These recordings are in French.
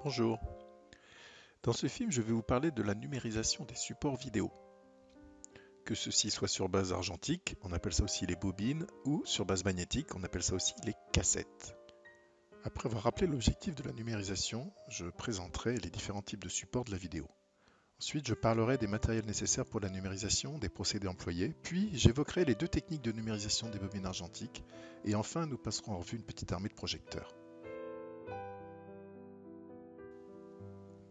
Bonjour. Dans ce film, je vais vous parler de la numérisation des supports vidéo. Que ceci soit sur base argentique, on appelle ça aussi les bobines, ou sur base magnétique, on appelle ça aussi les cassettes. Après avoir rappelé l'objectif de la numérisation, je présenterai les différents types de supports de la vidéo. Ensuite, je parlerai des matériels nécessaires pour la numérisation, des procédés employés, puis j'évoquerai les deux techniques de numérisation des bobines argentiques, et enfin nous passerons en revue une petite armée de projecteurs.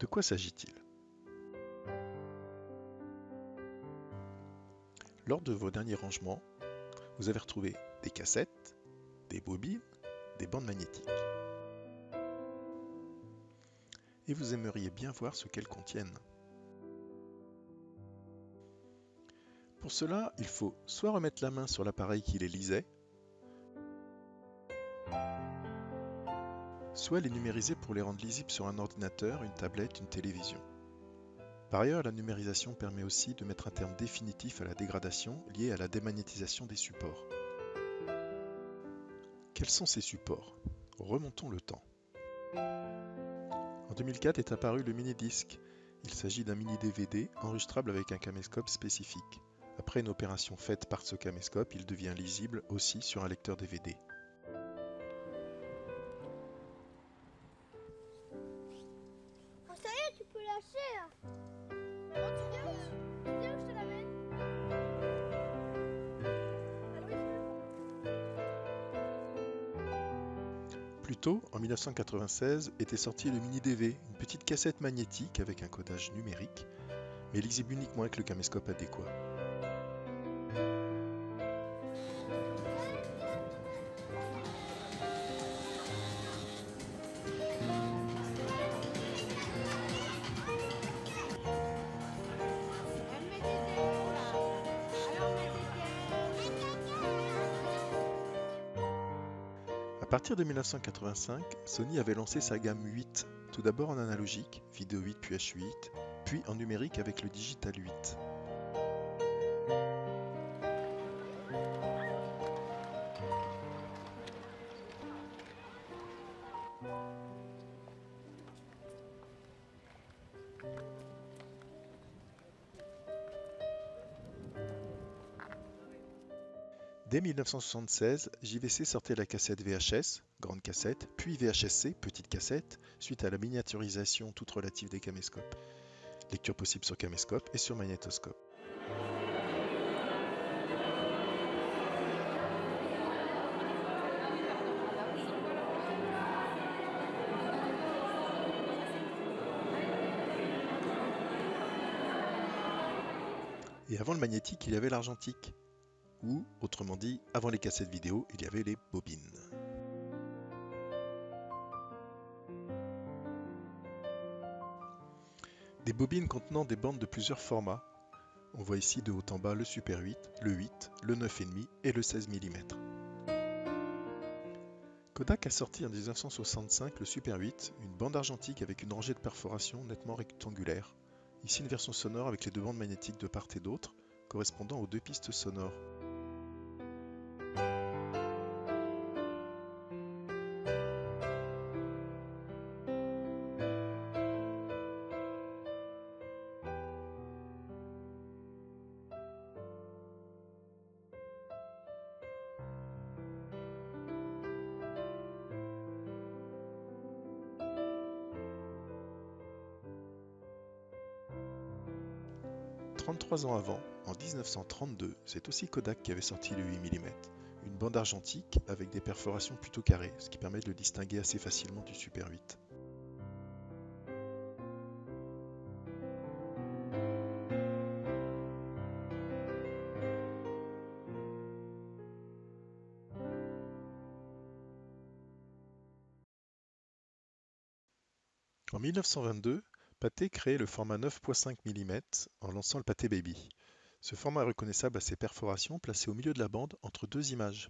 De quoi s'agit-il? Lors de vos derniers rangements, vous avez retrouvé des cassettes, des bobines, des bandes magnétiques. Et vous aimeriez bien voir ce qu'elles contiennent. Pour cela, il faut soit remettre la main sur l'appareil qui les lisait, soit les numériser pour les rendre lisibles sur un ordinateur, une tablette, une télévision. Par ailleurs, la numérisation permet aussi de mettre un terme définitif à la dégradation liée à la démagnétisation des supports. Quels sont ces supports? Remontons le temps. En 2004 est apparu le mini-disque. Il s'agit d'un mini-DVD enregistrable avec un caméscope spécifique. Après une opération faite par ce caméscope, il devient lisible aussi sur un lecteur DVD. Oh, ça y est, tu peux lâcher là. Maman, tu viens où je te l'amène? Ah oui, Plus tôt, en 1996, était sorti le mini-DV, une petite cassette magnétique avec un codage numérique, mais lisible uniquement avec le caméscope adéquat. elle met des démons là. Alors, met À partir de 1985, Sony avait lancé sa gamme 8, tout d'abord en analogique, vidéo 8 puis H8, puis en numérique avec le Digital 8. Dès 1976, JVC sortait la cassette VHS, grande cassette, puis VHSC, petite cassette, suite à la miniaturisation toute relative des caméscopes. Lecture possible sur caméscope et sur magnétoscope. Et avant le magnétique, il y avait l'argentique. Ou, autrement dit, avant les cassettes vidéo, il y avait les bobines. Des bobines contenant des bandes de plusieurs formats. On voit ici de haut en bas le Super 8, le 8, le 9,5 et le 16 mm. Kodak a sorti en 1965 le Super 8, une bande argentique avec une rangée de perforations nettement rectangulaire. Ici une version sonore avec les deux bandes magnétiques de part et d'autre, correspondant aux deux pistes sonores. « 33 ans avant, en 1932, c'est aussi Kodak qui avait sorti le 8 mm, une bande argentique avec des perforations plutôt carrées, ce qui permet de le distinguer assez facilement du Super 8. En 1922, Pathé crée le format 9.5 mm en lançant le Pathé Baby. Ce format est reconnaissable à ses perforations placées au milieu de la bande entre deux images.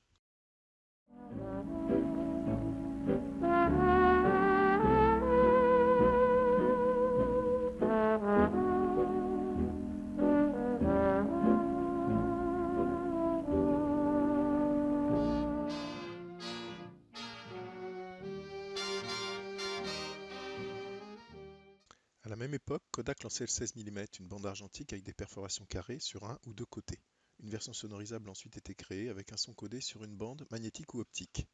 même époque, Kodak lançait le 16 mm, une bande argentique avec des perforations carrées sur un ou deux côtés. Une version sonorisable a ensuite été créée avec un son codé sur une bande magnétique ou optique.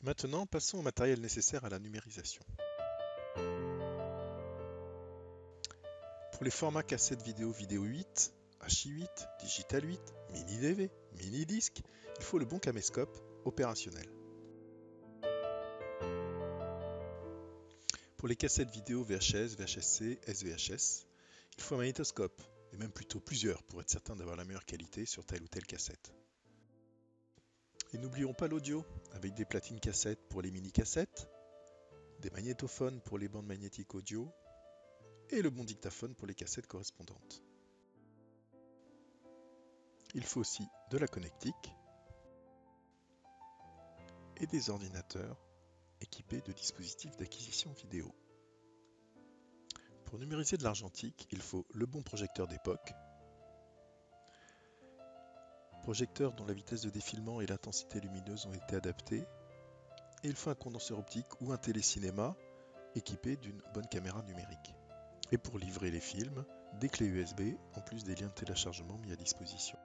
Maintenant, passons au matériel nécessaire à la numérisation. Pour les formats cassette vidéo vidéo 8, H8, Digital 8, mini DV, mini disque, il faut le bon caméscope opérationnel. Pour les cassettes vidéo VHS, VHS-C, SVHS, il faut un magnétoscope, et même plutôt plusieurs pour être certain d'avoir la meilleure qualité sur telle ou telle cassette. Et n'oublions pas l'audio, avec des platines cassettes pour les mini-cassettes, des magnétophones pour les bandes magnétiques audio, et le bon dictaphone pour les cassettes correspondantes. Il faut aussi de la connectique et des ordinateurs équipés de dispositifs d'acquisition vidéo. Pour numériser de l'argentique, il faut le bon projecteur d'époque, projecteur dont la vitesse de défilement et l'intensité lumineuse ont été adaptées, et il faut un condenseur optique ou un télécinéma équipé d'une bonne caméra numérique. Et pour livrer les films, des clés USB en plus des liens de téléchargement mis à disposition.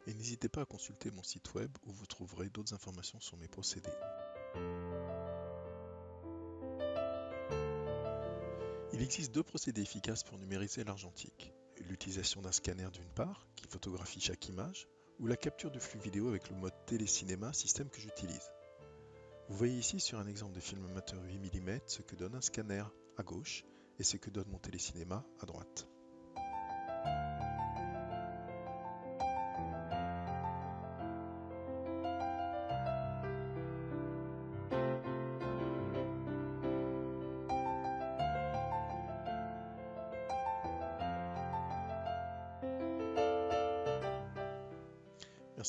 Et n'hésitez pas à consulter mon site web où vous trouverez d'autres informations sur mes procédés. Il existe deux procédés efficaces pour numériser l'argentique. L'utilisation d'un scanner d'une part, qui photographie chaque image, ou la capture de flux vidéo avec le mode télécinéma, système que j'utilise. Vous voyez ici sur un exemple de film amateur 8 mm ce que donne un scanner à gauche et ce que donne mon télécinéma à droite.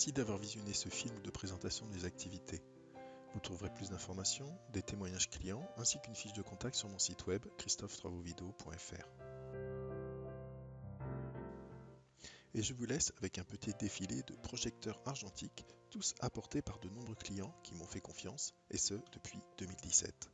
Merci d'avoir visionné ce film de présentation des activités. Vous trouverez plus d'informations, des témoignages clients ainsi qu'une fiche de contact sur mon site web christophetravauxvideo.fr. Et je vous laisse avec un petit défilé de projecteurs argentiques, tous apportés par de nombreux clients qui m'ont fait confiance, et ce depuis 2017.